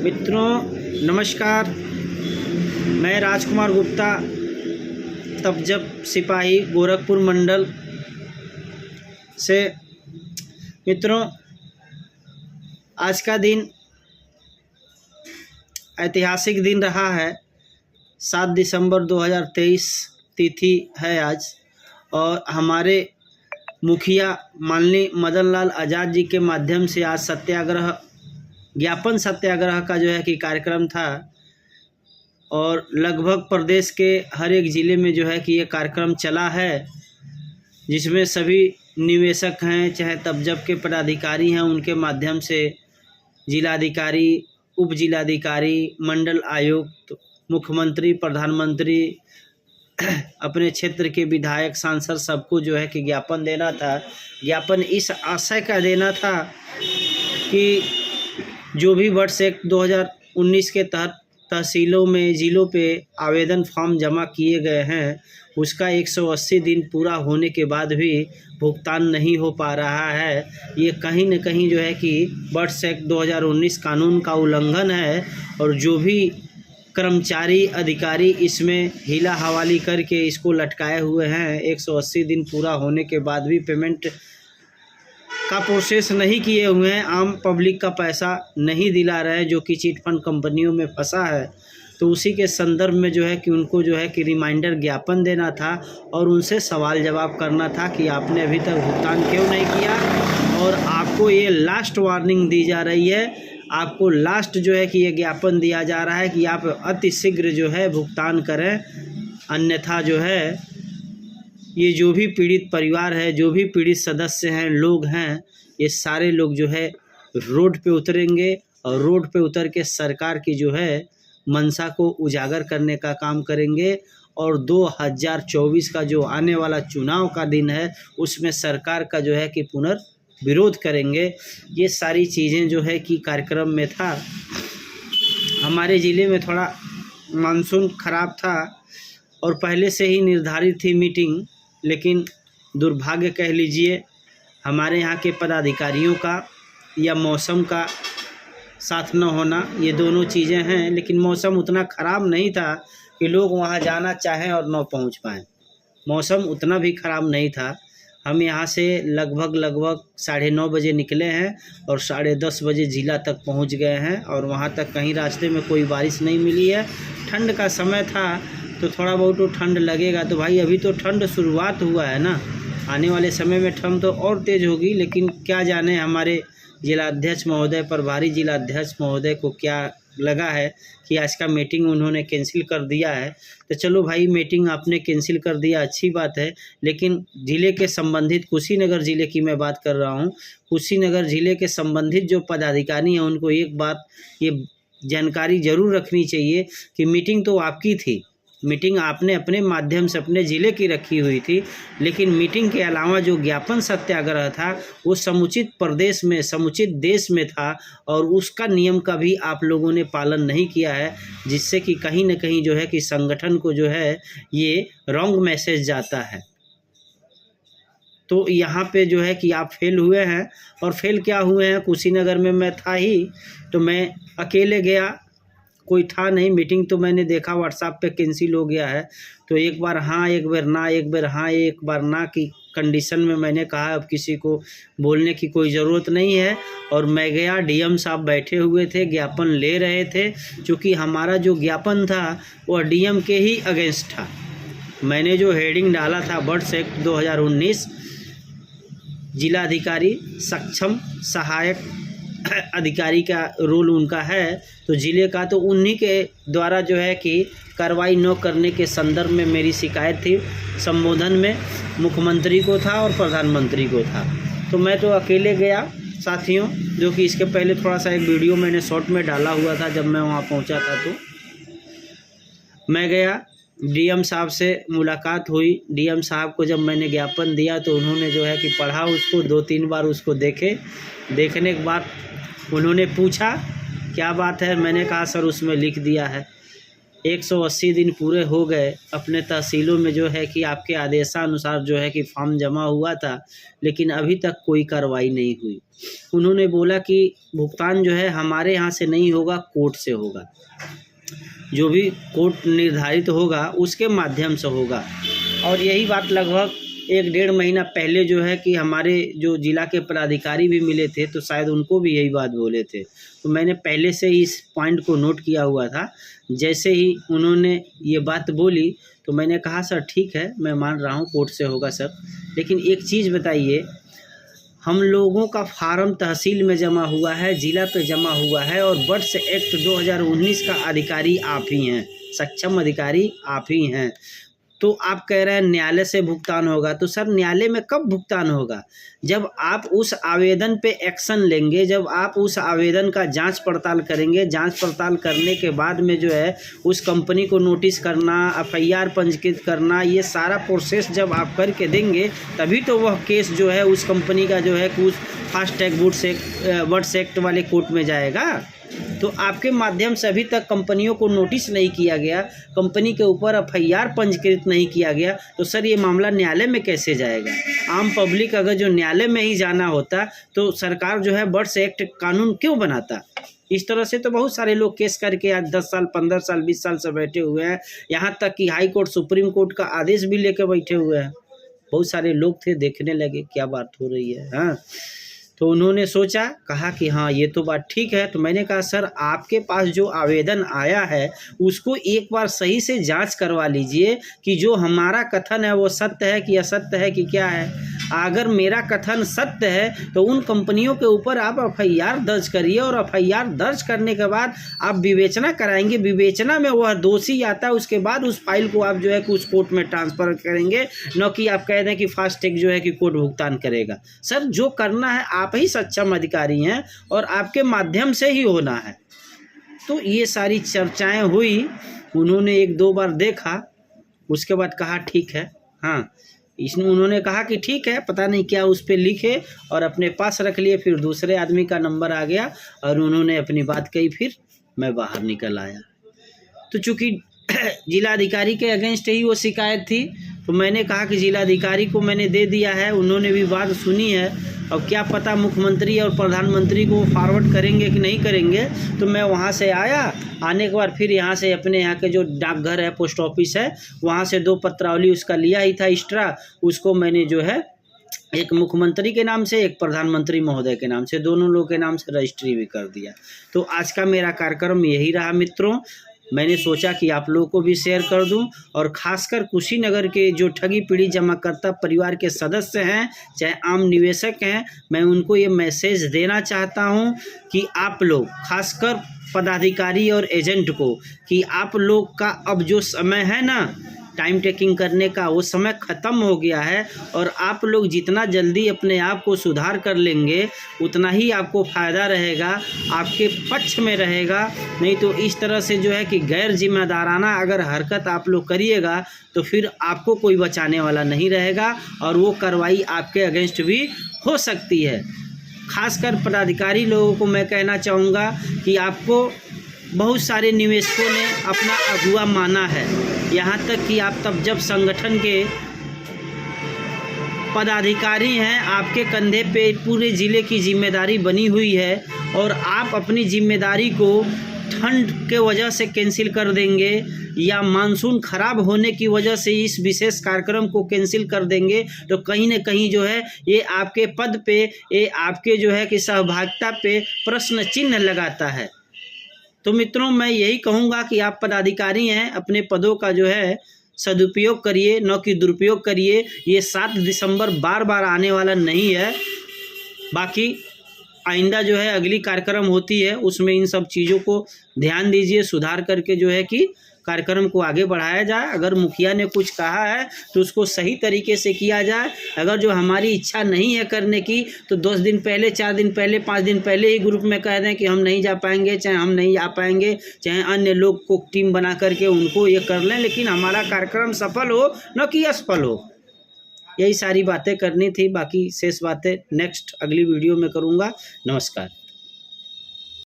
मित्रों नमस्कार, मैं राजकुमार गुप्ता तबजब सिपाही गोरखपुर मंडल से। मित्रों, आज का दिन ऐतिहासिक दिन रहा है। 7 दिसंबर 2023 तिथि है आज, और हमारे मुखिया माननीय मदन लाल आज़ाद जी के माध्यम से आज ज्ञापन सत्याग्रह का जो है कि कार्यक्रम था, और लगभग प्रदेश के हर एक ज़िले में जो है कि ये कार्यक्रम चला है, जिसमें सभी निवेशक हैं, चाहे तबजब के पदाधिकारी हैं, उनके माध्यम से जिलाधिकारी, उप जिलाधिकारी, मंडल आयुक्त, मुख्यमंत्री, प्रधानमंत्री, अपने क्षेत्र के विधायक, सांसद, सबको जो है कि ज्ञापन देना था। ज्ञापन इस आशय का देना था कि जो भी वर्ष 2019 के तहत तहसीलों में, ज़िलों पे आवेदन फॉर्म जमा किए गए हैं, उसका 180 दिन पूरा होने के बाद भी भुगतान नहीं हो पा रहा है। ये कहीं न कहीं जो है कि वर्ष 2019 कानून का उल्लंघन है, और जो भी कर्मचारी अधिकारी इसमें हीला हवाली करके इसको लटकाए हुए हैं, 180 दिन पूरा होने के बाद भी पेमेंट का प्रोसेस नहीं किए हुए हैं, आम पब्लिक का पैसा नहीं दिला रहे हैं, जो कि चिट फंड कंपनियों में फंसा है। तो उसी के संदर्भ में जो है कि उनको जो है कि रिमाइंडर ज्ञापन देना था, और उनसे सवाल जवाब करना था कि आपने अभी तक भुगतान क्यों नहीं किया, और आपको ये लास्ट वार्निंग दी जा रही है, आपको लास्ट जो है कि ये ज्ञापन दिया जा रहा है कि आप अतिशीघ्र जो है भुगतान करें, अन्यथा जो है ये जो भी पीड़ित परिवार है, जो भी पीड़ित सदस्य हैं, लोग हैं, ये सारे लोग जो है रोड पे उतरेंगे, और रोड पे उतर के सरकार की जो है मंशा को उजागर करने का काम करेंगे, और 2024 का जो आने वाला चुनाव का दिन है, उसमें सरकार का जो है कि पुनर्विरोध करेंगे। ये सारी चीज़ें जो है कि कार्यक्रम में था। हमारे ज़िले में थोड़ा मानसून ख़राब था, और पहले से ही निर्धारित थी मीटिंग, लेकिन दुर्भाग्य कह लीजिए हमारे यहाँ के पदाधिकारियों का या मौसम का साथ न होना, ये दोनों चीज़ें हैं। लेकिन मौसम उतना ख़राब नहीं था कि लोग वहाँ जाना चाहें और न पहुँच पाएँ। मौसम उतना भी ख़राब नहीं था। हम यहाँ से लगभग 9:30 बजे निकले हैं, और 10:30 बजे ज़िला तक पहुँच गए हैं, और वहाँ तक कहीं रास्ते में कोई बारिश नहीं मिली है। ठंड का समय था, तो थोड़ा बहुत तो ठंड लगेगा। तो भाई अभी तो ठंड शुरुआत हुआ है ना, आने वाले समय में ठंड तो और तेज़ होगी। लेकिन क्या जाने हमारे जिलाध्यक्ष महोदय, प्रभारी जिलाध्यक्ष महोदय को क्या लगा है कि आज का मीटिंग उन्होंने कैंसिल कर दिया है। तो चलो भाई, मीटिंग आपने कैंसिल कर दिया, अच्छी बात है। लेकिन ज़िले के संबंधित, कुशीनगर ज़िले की मैं बात कर रहा हूँ, कुशीनगर ज़िले के संबंधित जो पदाधिकारी हैं, उनको एक बात ये जानकारी ज़रूर रखनी चाहिए कि मीटिंग तो आपकी थी, मीटिंग आपने अपने माध्यम से अपने ज़िले की रखी हुई थी, लेकिन मीटिंग के अलावा जो ज्ञापन सत्याग्रह था वो समुचित प्रदेश में, समुचित देश में था, और उसका नियम का भी आप लोगों ने पालन नहीं किया है, जिससे कि कहीं न कहीं जो है कि संगठन को जो है ये रॉन्ग मैसेज जाता है। तो यहाँ पे जो है कि आप फेल हुए हैं। और फेल क्या हुए हैं, कुशीनगर में मैं था ही, तो मैं अकेले गया, कोई था नहीं। मीटिंग तो मैंने देखा व्हाट्सएप पे कैंसिल हो गया है, तो एक बार हाँ, एक बार ना, एक बार हाँ, एक बार ना की कंडीशन में मैंने कहा अब किसी को बोलने की कोई ज़रूरत नहीं है। और मैं गया, डीएम साहब बैठे हुए थे, ज्ञापन ले रहे थे, क्योंकि हमारा जो ज्ञापन था वह डीएम के ही अगेंस्ट था। मैंने जो हेडिंग डाला था वर्ष 2019, जिलाधिकारी सक्षम सहायक अधिकारी का रोल उनका है, तो ज़िले का, तो उन्हीं के द्वारा जो है कि कार्रवाई न करने के संदर्भ में मेरी शिकायत थी। संबोधन में मुख्यमंत्री को था और प्रधानमंत्री को था। तो मैं तो अकेले गया साथियों, जो कि इसके पहले थोड़ा सा एक वीडियो मैंने शॉर्ट में डाला हुआ था जब मैं वहाँ पहुँचा था। तो मैं गया, डीएम साहब से मुलाकात हुई। डीएम साहब को जब मैंने ज्ञापन दिया तो उन्होंने जो है कि पढ़ा उसको, 2-3 बार उसको देखे। देखने के बाद उन्होंने पूछा क्या बात है, मैंने कहा सर उसमें लिख दिया है। 180 दिन पूरे हो गए, अपने तहसीलों में जो है कि आपके आदेशानुसार जो है कि फॉर्म जमा हुआ था, लेकिन अभी तक कोई कार्रवाई नहीं हुई। उन्होंने बोला कि भुगतान जो है हमारे यहाँ से नहीं होगा, कोर्ट से होगा, जो भी कोर्ट निर्धारित होगा उसके माध्यम से होगा। और यही बात लगभग 1-1.5 महीना पहले जो है कि हमारे जो जिला के पदाधिकारी भी मिले थे, तो शायद उनको भी यही बात बोले थे। तो मैंने पहले से ही इस पॉइंट को नोट किया हुआ था। जैसे ही उन्होंने ये बात बोली तो मैंने कहा सर ठीक है, मैं मान रहा हूँ कोर्ट से होगा सर, लेकिन एक चीज़ बताइए, हम लोगों का फार्म तहसील में जमा हुआ है, जिला पे जमा हुआ है, और बर्ड्स एक्ट 2019 का अधिकारी आप ही हैं, सक्षम अधिकारी आप ही हैं। तो आप कह रहे हैं न्यायालय से भुगतान होगा, तो सर न्यायालय में कब भुगतान होगा? जब आप उस आवेदन पे एक्शन लेंगे, जब आप उस आवेदन का जांच पड़ताल करेंगे, जांच पड़ताल करने के बाद में जो है उस कंपनी को नोटिस करना, FIR पंजीकृत करना, ये सारा प्रोसेस जब आप करके देंगे तभी तो वह केस जो है उस कंपनी का जो है कुछ फास्ट ट्रैक बर्ड्स एक्ट वाले कोर्ट में जाएगा। तो आपके माध्यम से अभी तक कंपनियों को नोटिस नहीं किया गया, कंपनी के ऊपर FIR पंजीकृत नहीं किया गया, तो सर ये मामला न्यायालय में कैसे जाएगा? आम पब्लिक अगर जो न्यायालय में ही जाना होता तो सरकार जो है बर्ड्स एक्ट कानून क्यों बनाता? इस तरह से तो बहुत सारे लोग केस करके आज 10 साल, 15 साल, 20 साल से बैठे हुए हैं। यहाँ तक कि हाई कोर्ट, सुप्रीम कोर्ट का आदेश भी लेकर बैठे हुए हैं। बहुत सारे लोग थे, देखने लगे क्या बात हो रही है। हाँ, तो उन्होंने सोचा, कहा कि हाँ ये तो बात ठीक है। तो मैंने कहा सर आपके पास जो आवेदन आया है उसको एक बार सही से जांच करवा लीजिए कि जो हमारा कथन है वो सत्य है कि असत्य है कि क्या है। अगर मेरा कथन सत्य है तो उन कंपनियों के ऊपर आप FIR दर्ज करिए, और FIR दर्ज करने के बाद आप विवेचना कराएंगे। विवेचना में वह दोषी आता है, उसके बाद उस फाइल को आप जो है कि उस कोर्ट में ट्रांसफ़र करेंगे, न कि आप कह दें कि फास्ट ट्रैक जो है कि कोर्ट भुगतान करेगा। सर जो करना है आप ही सक्षम अधिकारी हैं और आपके माध्यम से ही होना है। तो ये सारी चर्चाएं हुई, उन्होंने 1-2 बार देखा, उसके बाद कहा ठीक है। हाँ, इसमें उन्होंने कहा कि ठीक है, पता नहीं क्या उस पर लिखे और अपने पास रख लिए। फिर दूसरे आदमी का नंबर आ गया और उन्होंने अपनी बात कही, फिर मैं बाहर निकल आया। तो चूँकि जिलाधिकारी के अगेंस्ट ही वो शिकायत थी, तो मैंने कहा कि जिलाधिकारी को मैंने दे दिया है, उन्होंने भी बात सुनी है। अब क्या पता मुख्यमंत्री और प्रधानमंत्री को फॉरवर्ड करेंगे कि नहीं करेंगे। तो मैं वहाँ से आया, आने के बाद फिर यहाँ से अपने यहाँ के जो डाकघर है, पोस्ट ऑफिस है, वहाँ से 2 पत्रावली उसका लिया ही था एक्स्ट्रा, उसको मैंने जो है एक मुख्यमंत्री के नाम से, एक प्रधानमंत्री महोदय के नाम से, दोनों लोग के नाम से रजिस्ट्री भी कर दिया। तो आज का मेरा कार्यक्रम यही रहा मित्रों। मैंने सोचा कि आप लोगों को भी शेयर कर दूं, और ख़ासकर कुशीनगर के जो ठगी पीढ़ी जमाकर्ता परिवार के सदस्य हैं, चाहे आम निवेशक हैं, मैं उनको ये मैसेज देना चाहता हूं कि आप लोग, ख़ासकर पदाधिकारी और एजेंट को, कि आप लोग का अब जो समय है ना टाइम टेकिंग करने का, वो समय ख़त्म हो गया है। और आप लोग जितना जल्दी अपने आप को सुधार कर लेंगे उतना ही आपको फ़ायदा रहेगा, आपके पक्ष में रहेगा। नहीं तो इस तरह से जो है कि गैर जिम्मेदाराना अगर हरकत आप लोग करिएगा तो फिर आपको कोई बचाने वाला नहीं रहेगा, और वो कार्रवाई आपके अगेंस्ट भी हो सकती है। खासकर पदाधिकारी लोगों को मैं कहना चाहूँगा कि आपको बहुत सारे निवेशकों ने अपना अगुआ माना है, यहाँ तक कि आप तब जब संगठन के पदाधिकारी हैं, आपके कंधे पे पूरे ज़िले की जिम्मेदारी बनी हुई है, और आप अपनी जिम्मेदारी को ठंड के वजह से कैंसिल कर देंगे या मानसून ख़राब होने की वजह से इस विशेष कार्यक्रम को कैंसिल कर देंगे, तो कहीं न कहीं जो है ये आपके पद पे, ये आपके जो है कि सहभागिता पे प्रश्न चिन्ह लगाता है। तो मित्रों, मैं यही कहूँगा कि आप पदाधिकारी हैं, अपने पदों का जो है सदुपयोग करिए, न कि दुरुपयोग करिए। ये 7 दिसंबर बार बार आने वाला नहीं है। बाकी आइंदा जो है अगली कार्यक्रम होती है, उसमें इन सब चीज़ों को ध्यान दीजिए, सुधार करके जो है कि कार्यक्रम को आगे बढ़ाया जाए। अगर मुखिया ने कुछ कहा है तो उसको सही तरीके से किया जाए। अगर जो हमारी इच्छा नहीं है करने की, तो 10 दिन पहले, 4 दिन पहले, 5 दिन पहले ही ग्रुप में कह दें कि हम नहीं जा पाएंगे, चाहे हम नहीं आ पाएंगे, चाहे अन्य लोग को टीम बना करके उनको ये कर लें, लेकिन हमारा कार्यक्रम सफल हो, न कि असफल हो। यही सारी बातें करनी थी, बाकी शेष बातें नेक्स्ट अगली वीडियो में करूँगा। नमस्कार।